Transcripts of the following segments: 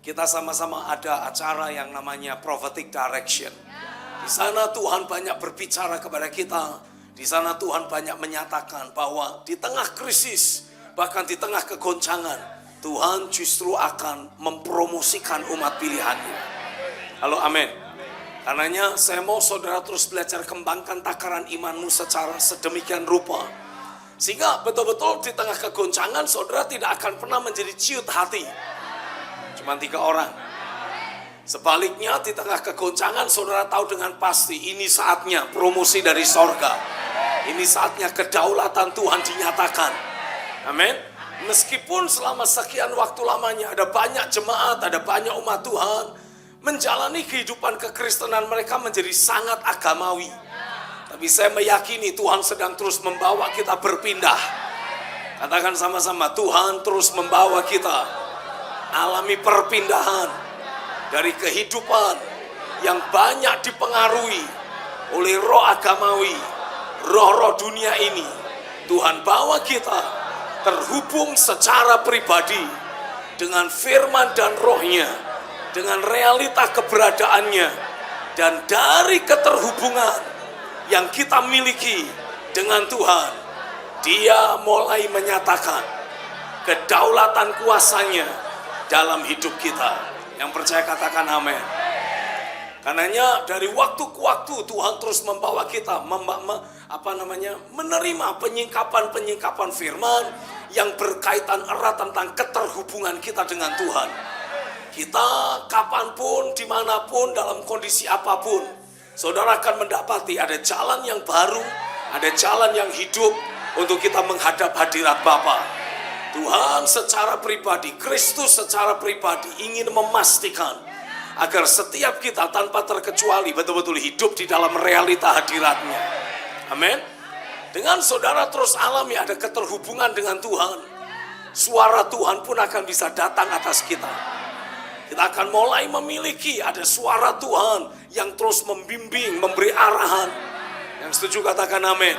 kita sama-sama ada acara yang namanya Prophetic Direction. Di sana Tuhan banyak berbicara kepada kita. Di sana Tuhan banyak menyatakan bahwa di tengah krisis, bahkan di tengah kegoncangan, Tuhan justru akan mempromosikan umat pilihannya. Halo, amin. Karenanya saya mau saudara terus belajar kembangkan takaran imanmu secara sedemikian rupa. Sehingga betul-betul di tengah kegoncangan saudara tidak akan pernah menjadi ciut hati. Cuma 3 orang. Sebaliknya di tengah kegoncangan saudara tahu dengan pasti ini saatnya promosi dari sorga. Ini saatnya kedaulatan Tuhan dinyatakan. Amin. Meskipun selama sekian waktu lamanya ada banyak jemaat, ada banyak umat Tuhan menjalani kehidupan kekristenan mereka menjadi sangat agamawi. Tapi saya meyakini Tuhan sedang terus membawa kita berpindah. Katakan sama-sama, Tuhan terus membawa kita alami perpindahan dari kehidupan yang banyak dipengaruhi oleh roh agamawi, roh-roh dunia ini. Tuhan bawa kita terhubung secara pribadi dengan firman dan rohnya, dengan realita keberadaannya, dan dari keterhubungan yang kita miliki dengan Tuhan, Dia mulai menyatakan kedaulatan kuasanya dalam hidup kita. Yang percaya katakan amin. Karenanya dari waktu ke waktu Tuhan terus membawa kita menerima penyingkapan firman yang berkaitan erat tentang keterhubungan kita dengan Tuhan. Kita kapanpun, dimanapun, dalam kondisi apapun, saudara akan mendapati ada jalan yang baru, ada jalan yang hidup untuk kita menghadap hadirat Bapa. Tuhan secara pribadi, Kristus secara pribadi ingin memastikan agar setiap kita tanpa terkecuali betul-betul hidup di dalam realita hadiratnya. Amin. Dengan saudara terus alami ada keterhubungan dengan Tuhan, suara Tuhan pun akan bisa datang atas kita. Kita akan mulai memiliki ada suara Tuhan yang terus membimbing, memberi arahan. Yang setuju katakan amin.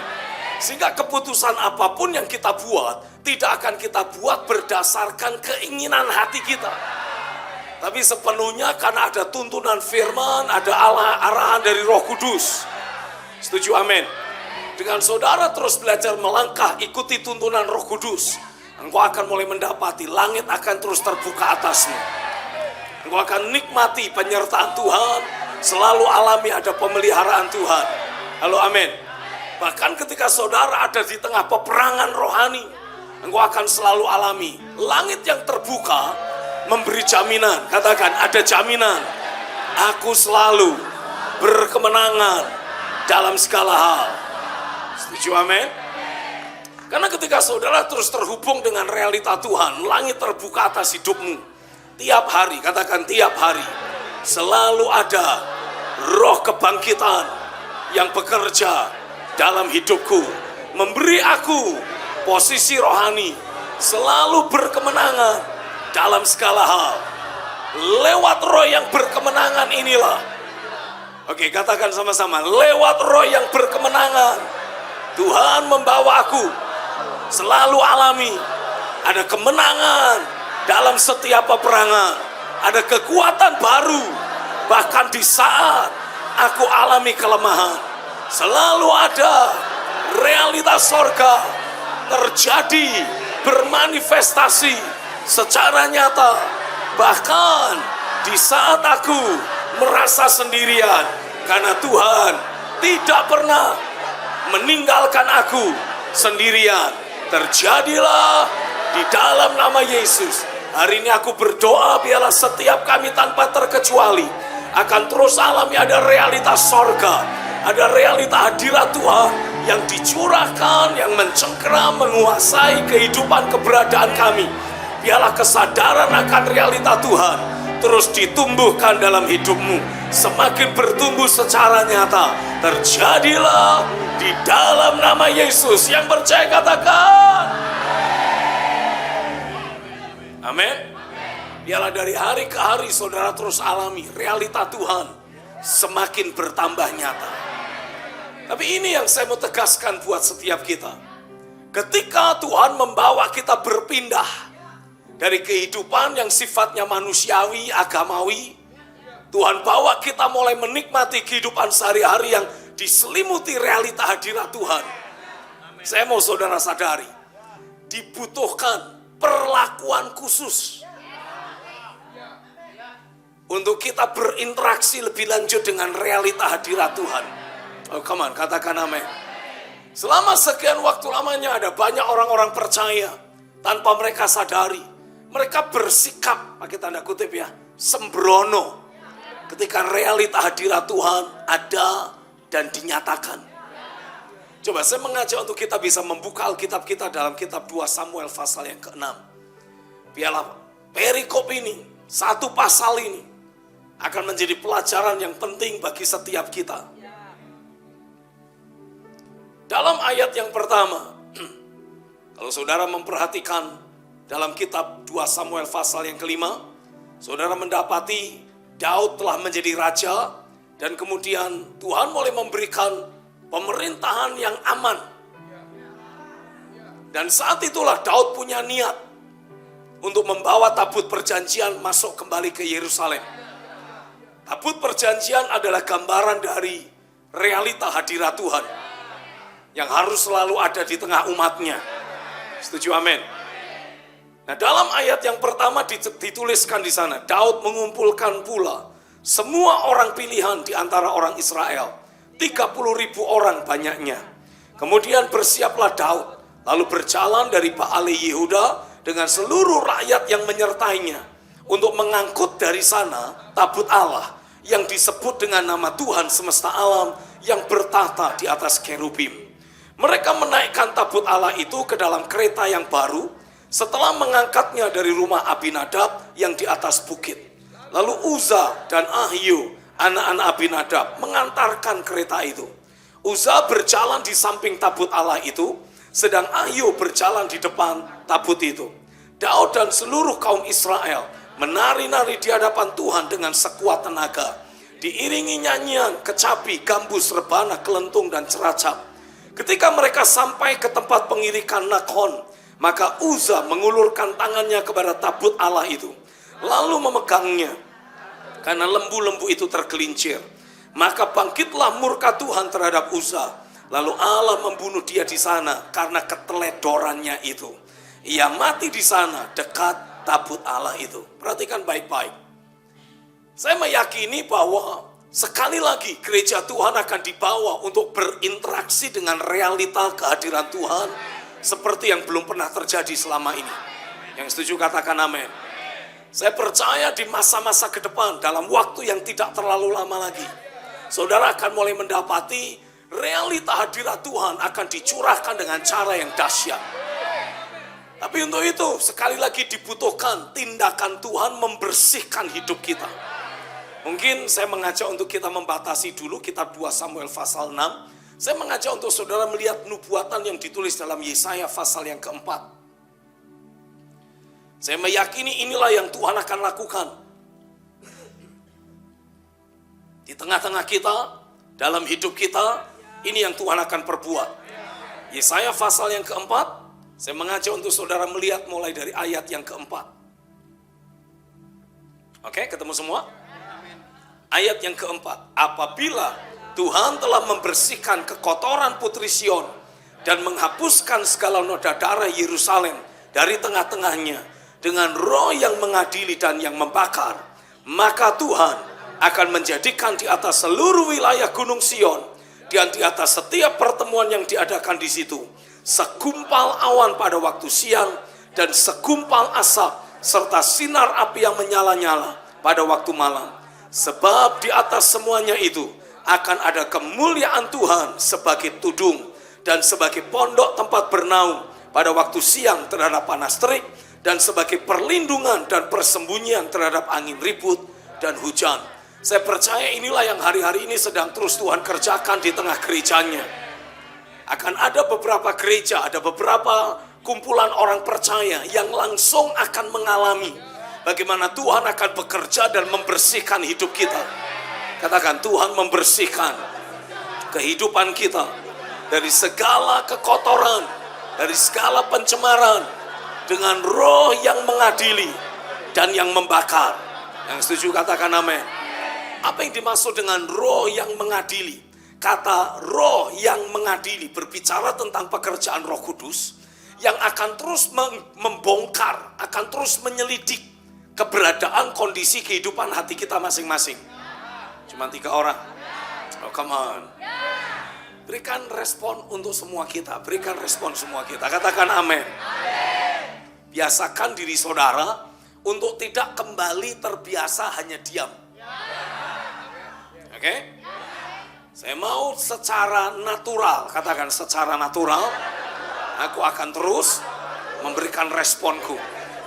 Sehingga keputusan apapun yang kita buat tidak akan kita buat berdasarkan keinginan hati kita, tapi sepenuhnya karena ada tuntunan firman, ada arahan dari Roh Kudus. Setuju amin. Dengan saudara terus belajar melangkah ikuti tuntunan Roh Kudus, engkau akan mulai mendapati langit akan terus terbuka atasmu. Engkau akan nikmati penyertaan Tuhan, selalu alami ada pemeliharaan Tuhan. Halo amin. Bahkan ketika saudara ada di tengah peperangan rohani, engkau akan selalu alami langit yang terbuka memberi jaminan. Katakan ada jaminan. Aku selalu berkemenangan dalam segala hal. Setuju amin? Karena ketika saudara terus terhubung dengan realita Tuhan, langit terbuka atas hidupmu. Tiap hari, katakan tiap hari, selalu ada roh kebangkitan yang bekerja dalam hidupku, memberi aku posisi rohani, selalu berkemenangan dalam segala hal. Lewat roh yang berkemenangan inilah, oke katakan sama-sama, lewat roh yang berkemenangan, Tuhan membawa aku selalu alami ada kemenangan dalam setiap peperangan, ada kekuatan baru. Bahkan di saat aku alami kelemahan, selalu ada realitas sorga terjadi, bermanifestasi secara nyata. Bahkan di saat aku merasa sendirian, karena Tuhan tidak pernah meninggalkan aku sendirian. Terjadilah di dalam nama Yesus. Hari ini aku berdoa biarlah setiap kami tanpa terkecuali akan terus alami ada realitas sorga, ada realita hadirat Tuhan yang dicurahkan, yang mencengkeram, menguasai kehidupan keberadaan kami. Biarlah kesadaran akan realita Tuhan terus ditumbuhkan dalam hidupmu, semakin bertumbuh secara nyata. Terjadilah di dalam nama Yesus. Yang percaya katakan amin. Biarlah dari hari ke hari saudara terus alami realita Tuhan semakin bertambah nyata. Tapi ini yang saya mau tegaskan buat setiap kita. Ketika Tuhan membawa kita berpindah Dari kehidupan yang sifatnya manusiawi, agamawi, Tuhan bawa kita mulai menikmati kehidupan sehari-hari yang diselimuti realita hadirat Tuhan. Saya mau saudara sadari, dibutuhkan perlakuan khusus untuk kita berinteraksi lebih lanjut dengan realita hadirat Tuhan. Oh come on, katakan amin. Selama sekian waktu lamanya ada banyak orang-orang percaya tanpa mereka sadari. Mereka bersikap, pakai tanda kutip ya, sembrono. Ketika realita hadirat Tuhan ada dan dinyatakan. Coba saya mengajak untuk kita bisa membuka Alkitab kita dalam kitab 2 Samuel pasal yang ke-6. Biarlah perikop ini, satu pasal ini akan menjadi pelajaran yang penting bagi setiap kita. Dalam ayat yang pertama, kalau saudara memperhatikan dalam kitab 2 Samuel pasal yang ke-5, saudara mendapati Daud telah menjadi raja dan kemudian Tuhan mulai memberikan pemerintahan yang aman. Dan saat itulah Daud punya niat untuk membawa tabut perjanjian masuk kembali ke Yerusalem. Tabut perjanjian adalah gambaran dari realita hadirat Tuhan yang harus selalu ada di tengah umatnya. Setuju amin. Nah, dalam ayat yang pertama dituliskan di sana, Daud mengumpulkan pula semua orang pilihan di antara orang Israel, 30.000 orang banyaknya. Kemudian bersiaplah Daud, lalu berjalan dari Baale Yehuda dengan seluruh rakyat yang menyertainya untuk mengangkut dari sana tabut Allah yang disebut dengan nama Tuhan semesta alam yang bertahta di atas kerubim. Mereka menaikkan tabut Allah itu ke dalam kereta yang baru setelah mengangkatnya dari rumah Abinadab yang di atas bukit. Lalu Uza dan Ahio, anak-anak Abinadab, mengantarkan kereta itu. Uza berjalan di samping tabut Allah itu, sedang Ahio berjalan di depan tabut itu. Daud dan seluruh kaum Israel menari-nari di hadapan Tuhan dengan sekuat tenaga, diiringi nyanyian, kecapi, gambus, rebana, kelentung, dan ceracap. Ketika mereka sampai ke tempat pengirikan Nakhon, maka Uza mengulurkan tangannya kepada tabut Allah itu, lalu memegangnya, karena lembu-lembu itu tergelincir. Maka bangkitlah murka Tuhan terhadap Uza, lalu Allah membunuh dia di sana karena keteledorannya itu. Ia mati di sana dekat tabut Allah itu. Perhatikan baik-baik. Saya meyakini bahwa sekali lagi gereja Tuhan akan dibawa untuk berinteraksi dengan realita kehadiran Tuhan seperti yang belum pernah terjadi selama ini. Yang setuju katakan amin. Saya percaya di masa-masa ke depan, dalam waktu yang tidak terlalu lama lagi, saudara akan mulai mendapati realita hadirat Tuhan akan dicurahkan dengan cara yang dahsyat. Tapi untuk itu sekali lagi dibutuhkan tindakan Tuhan membersihkan hidup kita. Mungkin saya mengajak untuk kita membatasi dulu kitab 2 Samuel pasal 6. Saya mengajak untuk saudara melihat nubuatan yang ditulis dalam Yesaya pasal yang keempat. Saya meyakini inilah yang Tuhan akan lakukan. Di tengah-tengah kita, dalam hidup kita, ini yang Tuhan akan perbuat. Yesaya pasal yang keempat, saya mengajak untuk saudara melihat mulai dari ayat yang keempat. Oke, ketemu semua? Ayat yang keempat, apabila Tuhan telah membersihkan kekotoran putri Sion dan menghapuskan segala noda darah Yerusalem dari tengah-tengahnya dengan roh yang mengadili dan yang membakar, maka Tuhan akan menjadikan di atas seluruh wilayah Gunung Sion dan di atas setiap pertemuan yang diadakan di situ segumpal awan pada waktu siang dan segumpal asap serta sinar api yang menyala-nyala pada waktu malam. Sebab di atas semuanya itu akan ada kemuliaan Tuhan sebagai tudung dan sebagai pondok tempat bernaung pada waktu siang terhadap panas terik dan sebagai perlindungan dan persembunyian terhadap angin ribut dan hujan. Saya percaya inilah yang hari-hari ini sedang terus Tuhan kerjakan di tengah gerejanya. Akan ada beberapa gereja, ada beberapa kumpulan orang percaya yang langsung akan mengalami bagaimana Tuhan akan bekerja dan membersihkan hidup kita. Katakan, Tuhan membersihkan kehidupan kita dari segala kekotoran, dari segala pencemaran, dengan roh yang mengadili dan yang membakar. Yang setuju katakan amin. Apa yang dimaksud dengan roh yang mengadili? Kata roh yang mengadili berbicara tentang pekerjaan Roh Kudus yang akan terus membongkar, akan terus menyelidik keberadaan kondisi kehidupan hati kita masing-masing. Cuma 3 orang. Oh come on. Berikan respon untuk semua kita. Berikan respon semua kita. Katakan amin. Biasakan diri saudara untuk tidak kembali terbiasa hanya diam. Oke? Saya mau secara natural. Katakan secara natural. Aku akan terus memberikan responku.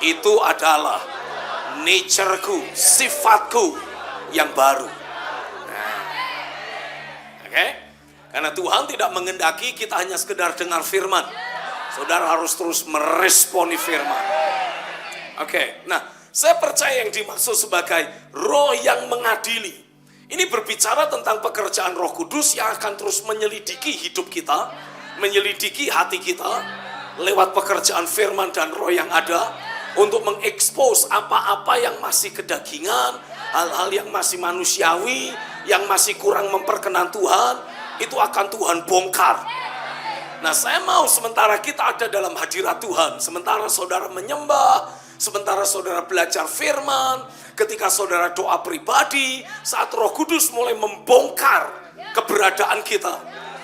Itu adalah nature-ku, sifatku yang baru. Oke? Karena Tuhan tidak mengendaki kita hanya sekedar dengar firman. Saudara harus terus meresponi firman. Oke, nah saya percaya yang dimaksud sebagai roh yang mengadili. Ini berbicara tentang pekerjaan Roh Kudus yang akan terus menyelidiki hidup kita, menyelidiki hati kita, lewat pekerjaan firman dan roh yang ada, untuk mengekspos apa-apa yang masih kedagingan, hal-hal yang masih manusiawi, yang masih kurang memperkenan Tuhan, itu akan Tuhan bongkar. Nah saya mau sementara kita ada dalam hadirat Tuhan, sementara saudara menyembah, sementara saudara belajar firman, ketika saudara doa pribadi, saat Roh Kudus mulai membongkar keberadaan kita,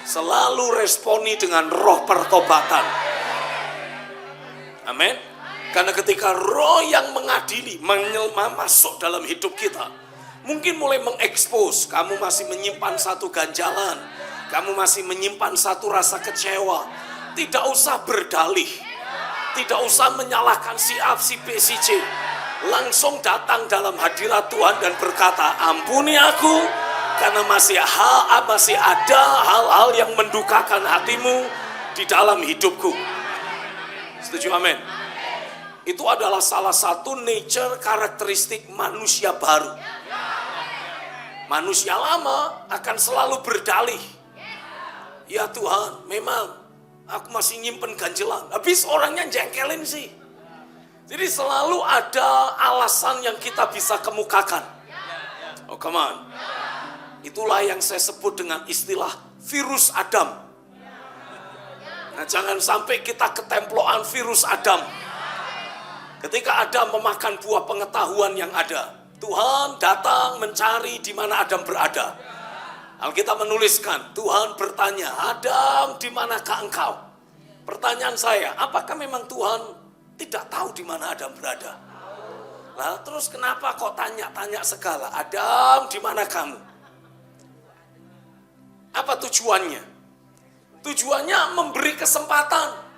selalu responi dengan roh pertobatan. Amin. Karena ketika roh yang mengadili masuk dalam hidup kita, mungkin mulai mengekspos kamu masih menyimpan satu ganjalan, kamu masih menyimpan satu rasa kecewa. Tidak usah berdalih, tidak usah menyalahkan si A, si B, si C. Langsung datang dalam hadirat Tuhan dan berkata, ampuni aku karena masih ada hal-hal yang mendukakan hatimu di dalam hidupku. Setuju amin? Itu adalah salah satu nature karakteristik manusia baru. Manusia lama akan selalu berdalih. Ya Tuhan, memang aku masih nyimpen ganjelan. Habis orangnya jengkelin sih. Jadi selalu ada alasan yang kita bisa kemukakan. Oh come on. Itulah yang saya sebut dengan istilah virus Adam. Nah jangan sampai kita ketemploan virus Adam. Ketika Adam memakan buah pengetahuan yang ada, Tuhan datang mencari di mana Adam berada. Alkitab menuliskan, Tuhan bertanya, Adam, di manakah engkau? Pertanyaan saya, apakah memang Tuhan tidak tahu di mana Adam berada? Nah, terus kenapa kok tanya-tanya segala? Adam, di mana kamu? Apa tujuannya? Tujuannya memberi kesempatan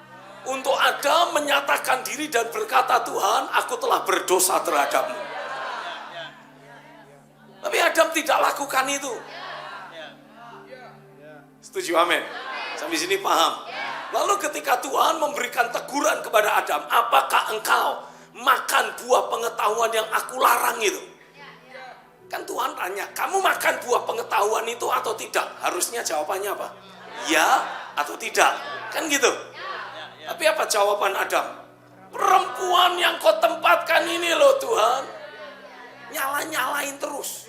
untuk Adam menyatakan diri dan berkata, Tuhan, aku telah berdosa terhadapmu. Tapi Adam tidak lakukan itu. Setuju, amin. Sampai sini paham. Lalu ketika Tuhan memberikan teguran kepada Adam, apakah engkau makan buah pengetahuan yang aku larang itu? Kan Tuhan tanya, kamu makan buah pengetahuan itu atau tidak? Harusnya jawabannya apa? Ya atau tidak? Kan gitu. Tapi apa jawaban Adam? Perempuan yang kau tempatkan ini loh Tuhan, nyala-nyalain terus.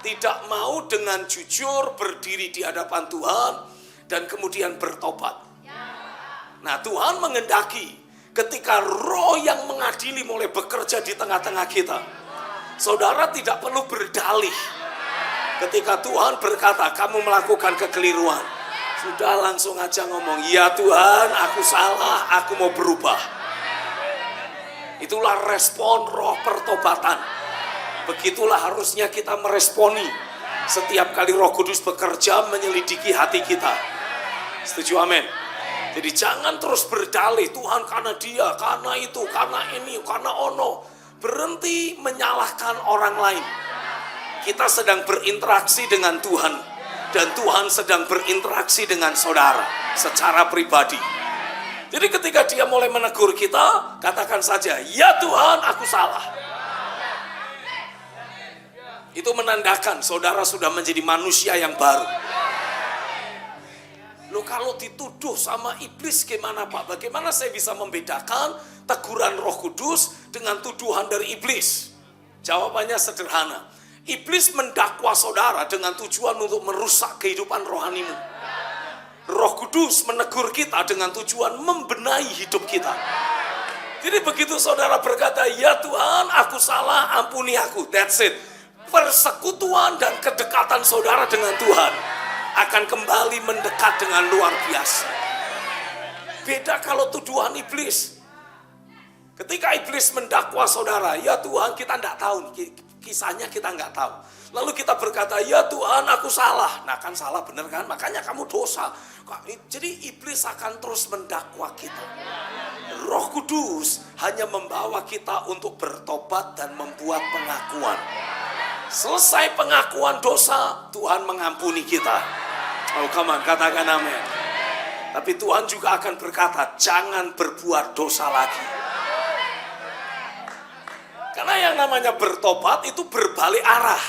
Tidak mau dengan jujur berdiri di hadapan Tuhan dan kemudian bertobat. Nah Tuhan mengendaki ketika roh yang mengadili mulai bekerja di tengah-tengah kita, saudara tidak perlu berdalih. Ketika Tuhan berkata kamu melakukan kekeliruan, sudah langsung aja ngomong, ya Tuhan aku salah, aku mau berubah. Itulah respon roh pertobatan. Begitulah harusnya kita meresponi setiap kali Roh Kudus bekerja menyelidiki hati kita. Setuju, amin. Jadi jangan terus berdalih, Tuhan karena dia, karena itu, karena ini, karena ono. Berhenti menyalahkan orang lain. Kita sedang berinteraksi dengan Tuhan, dan Tuhan sedang berinteraksi dengan saudara secara pribadi. Jadi ketika dia mulai menegur kita, katakan saja, ya Tuhan aku salah. Itu menandakan saudara sudah menjadi manusia yang baru. Loh kalau dituduh sama iblis gimana Pak? Bagaimana saya bisa membedakan teguran Roh Kudus dengan tuduhan dari iblis? Jawabannya sederhana. Iblis mendakwa saudara dengan tujuan untuk merusak kehidupan rohanimu. Roh Kudus menegur kita dengan tujuan membenahi hidup kita. Jadi begitu saudara berkata, ya Tuhan aku salah, ampuni aku. That's it. Persekutuan dan kedekatan saudara dengan Tuhan akan kembali mendekat dengan luar biasa. Beda kalau tuduhan iblis. Ketika iblis mendakwa saudara, ya Tuhan kita enggak tahu, kisahnya kita enggak tahu. Lalu kita berkata, ya Tuhan aku salah. Nah kan salah bener kan, makanya kamu dosa. Jadi iblis akan terus mendakwa kita. Roh Kudus hanya membawa kita untuk bertobat dan membuat pengakuan. Selesai pengakuan dosa, Tuhan mengampuni kita. Oh come on, katakan amin. Tapi Tuhan juga akan berkata, jangan berbuat dosa lagi. Karena yang namanya bertobat itu berbalik arah.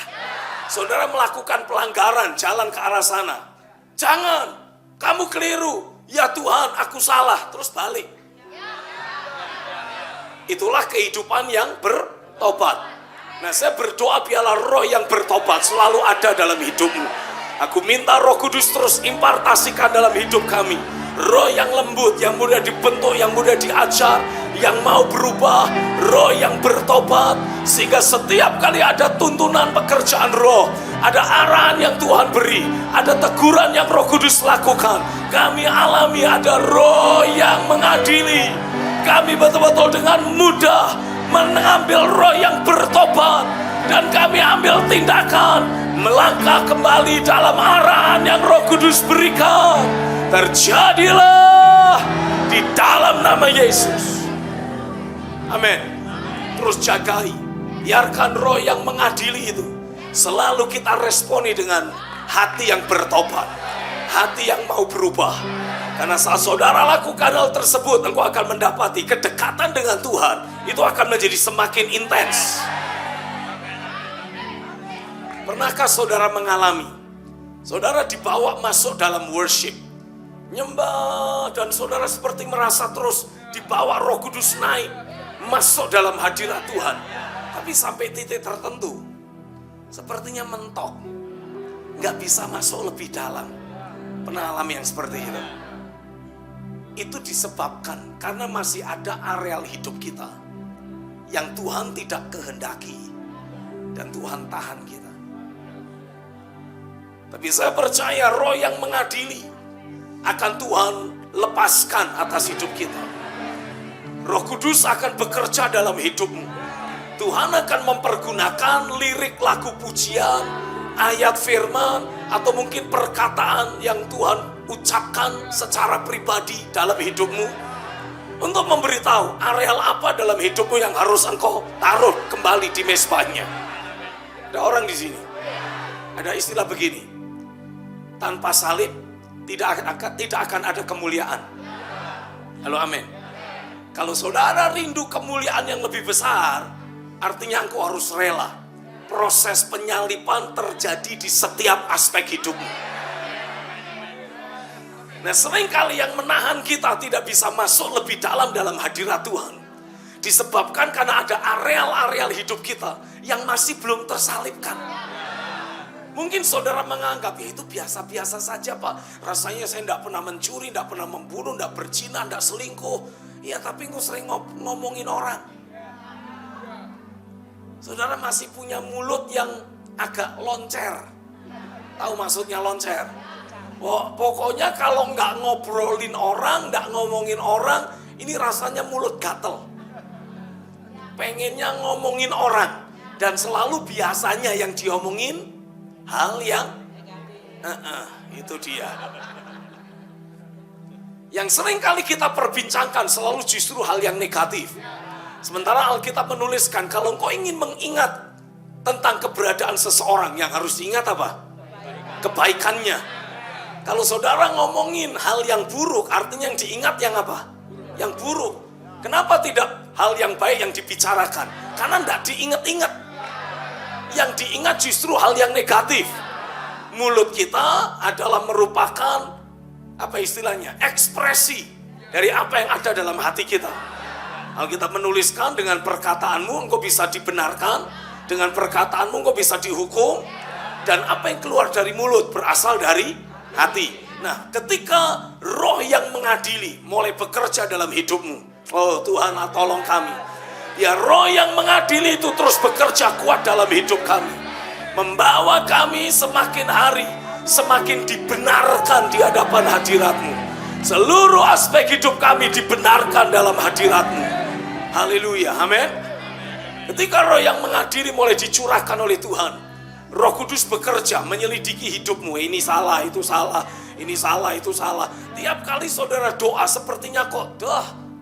Saudara melakukan pelanggaran, jalan ke arah sana. Jangan, kamu keliru. Ya Tuhan, aku salah. Terus balik. Itulah kehidupan yang bertobat. Nah saya berdoa biarlah roh yang bertobat selalu ada dalam hidupmu. Aku minta Roh Kudus terus impartasikan dalam hidup kami. Roh yang lembut, yang mudah dibentuk, yang mudah diajar, yang mau berubah, roh yang bertobat. Sehingga setiap kali ada tuntunan pekerjaan roh, ada arahan yang Tuhan beri, ada teguran yang Roh Kudus lakukan, kami alami ada roh yang mengadili. Kami betul-betul dengan mudah mengambil roh yang bertobat, dan kami ambil tindakan melangkah kembali dalam arahan yang Roh Kudus berikan. Terjadilah di dalam nama Yesus. Amin. Terus jagai, biarkan roh yang mengadili itu selalu kita responi dengan hati yang bertobat, hati yang mau berubah. Karena saat saudara lakukan hal tersebut, engkau akan mendapati kedekatan dengan Tuhan itu akan menjadi semakin intens. Pernahkah saudara mengalami, saudara dibawa masuk dalam worship, nyembah, dan saudara seperti merasa terus dibawa Roh Kudus naik, masuk dalam hadirat Tuhan. Tapi sampai titik tertentu, sepertinya mentok, gak bisa masuk lebih dalam. Pernah alami yang seperti itu? Itu disebabkan karena masih ada areal hidup kita yang Tuhan tidak kehendaki, dan Tuhan tahan kita. Tapi saya percaya roh yang mengadili akan Tuhan lepaskan atas hidup kita. Roh Kudus akan bekerja dalam hidupmu. Tuhan akan mempergunakan lirik lagu pujian, ayat firman, atau mungkin perkataan yang Tuhan ucapkan secara pribadi dalam hidupmu untuk memberitahu areal apa dalam hidupmu yang harus engkau taruh kembali di mezbahnya. Ada orang di sini, ada istilah begini, tanpa salib tidak akan ada kemuliaan. Halo amin. Kalau saudara rindu kemuliaan yang lebih besar, artinya engkau harus rela. Proses penyalipan terjadi di setiap aspek hidupmu. Nah seringkali yang menahan kita tidak bisa masuk lebih dalam hadirat Tuhan, disebabkan karena ada areal-areal hidup kita yang masih belum tersalibkan. Mungkin saudara menganggap, ya itu biasa-biasa saja Pak. Rasanya saya tidak pernah mencuri, tidak pernah membunuh, tidak berzina, tidak selingkuh. Ya tapi gue sering ngomongin orang. Saudara masih punya mulut yang agak loncer. Tahu maksudnya loncer? Pokoknya kalau nggak ngobrolin orang, nggak ngomongin orang, ini rasanya mulut gatel. Pengennya ngomongin orang, dan selalu biasanya yang diomongin hal yang itu dia. Yang sering kali kita perbincangkan selalu justru hal yang negatif. Sementara Alkitab menuliskan kalau engkau ingin mengingat tentang keberadaan seseorang, yang harus diingat apa? Kebaikannya. Kalau saudara ngomongin hal yang buruk, artinya yang diingat yang apa? Yang buruk. Kenapa tidak hal yang baik yang dibicarakan? Karena tidak diingat-ingat. Yang diingat justru hal yang negatif. Mulut kita adalah merupakan apa istilahnya, ekspresi dari apa yang ada dalam hati kita. Alkitab menuliskan, dengan perkataanmu engkau bisa dibenarkan, dengan perkataanmu engkau bisa dihukum, dan apa yang keluar dari mulut berasal dari hati. Nah, ketika roh yang mengadili mulai bekerja dalam hidupmu, oh Tuhan, tolong kami. Ya, roh yang mengadili itu terus bekerja kuat dalam hidup kami, membawa kami semakin hari semakin dibenarkan di hadapan hadirat-Mu. Seluruh aspek hidup kami dibenarkan dalam hadirat-Mu. Haleluya, amin. Ketika roh yang mengadili mulai dicurahkan oleh Tuhan, Roh Kudus bekerja menyelidiki hidupmu. Ini salah, itu salah, ini salah, itu salah. Tiap kali saudara doa sepertinya kok,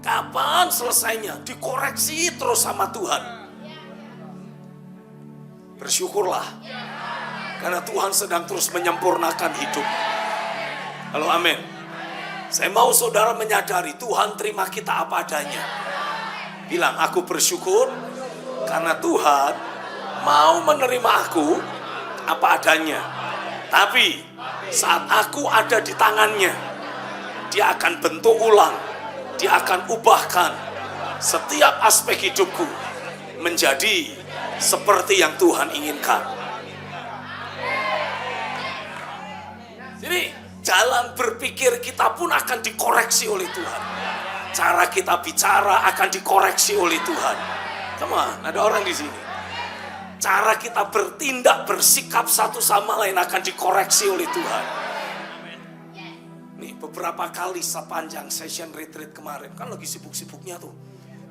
kapan selesainya? Dikoreksi terus sama Tuhan. Bersyukurlah, karena Tuhan sedang terus menyempurnakan hidup. Halo, amin. Saya mau saudara menyadari, Tuhan terima kita apa adanya. Bilang, aku bersyukur karena Tuhan mau menerima aku apa adanya. Tapi saat aku ada di tangannya, Dia akan bentuk ulang, Dia akan ubahkan setiap aspek hidupku menjadi seperti yang Tuhan inginkan. Jadi jalan berpikir kita pun akan dikoreksi oleh Tuhan. Cara kita bicara akan dikoreksi oleh Tuhan. Come on, ada orang di sini. Cara kita bertindak, bersikap satu sama lain akan dikoreksi oleh Tuhan. Nih, beberapa kali sepanjang session retreat kemarin, kan lagi sibuk-sibuknya tuh.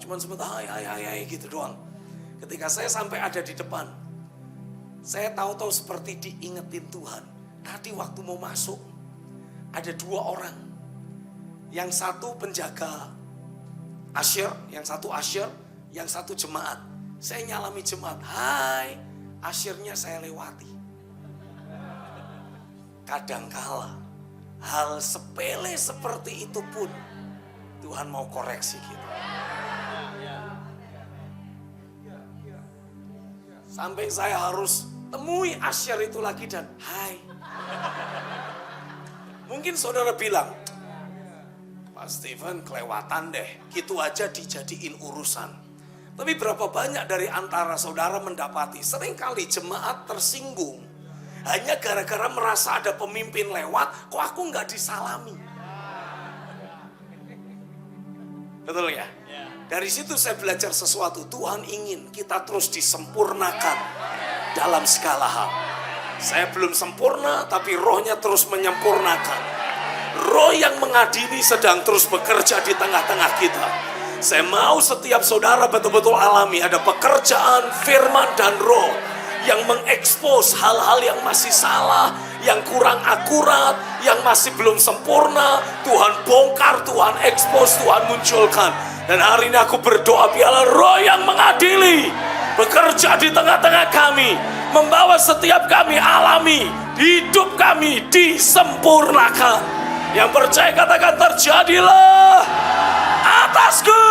Cuman sebentar, hai gitu doang. Ketika saya sampai ada di depan, saya tahu-tahu seperti diingetin Tuhan. Tadi waktu mau masuk, ada 2 orang. Yang satu penjaga asyir, yang satu asyir, yang satu jemaat. Saya nyalami jemaat, hai, asyirnya saya lewati. Kadangkala hal sepele seperti itu pun Tuhan mau koreksi kita. Sampai saya harus temui asyir itu lagi dan hai. Mungkin saudara bilang, Pak Stephen kelewatan deh, gitu aja dijadiin urusan. Tapi berapa banyak dari antara saudara mendapati seringkali jemaat tersinggung hanya gara-gara merasa ada pemimpin lewat, kok aku nggak disalami. Betul ya? Dari situ saya belajar sesuatu. Tuhan ingin kita terus disempurnakan dalam segala hal. Saya belum sempurna, tapi rohnya terus menyempurnakan. Roh yang mengadili sedang terus bekerja di tengah-tengah kita. Saya mau setiap saudara betul-betul alami ada pekerjaan firman dan roh yang mengekspos hal-hal yang masih salah, yang kurang akurat, yang masih belum sempurna. Tuhan bongkar, Tuhan ekspos, Tuhan munculkan. Dan hari ini aku berdoa, biarlah roh yang mengadili bekerja di tengah-tengah kami, membawa setiap kami alami, hidup kami disempurnakan. Yang percaya katakan terjadilah atasku.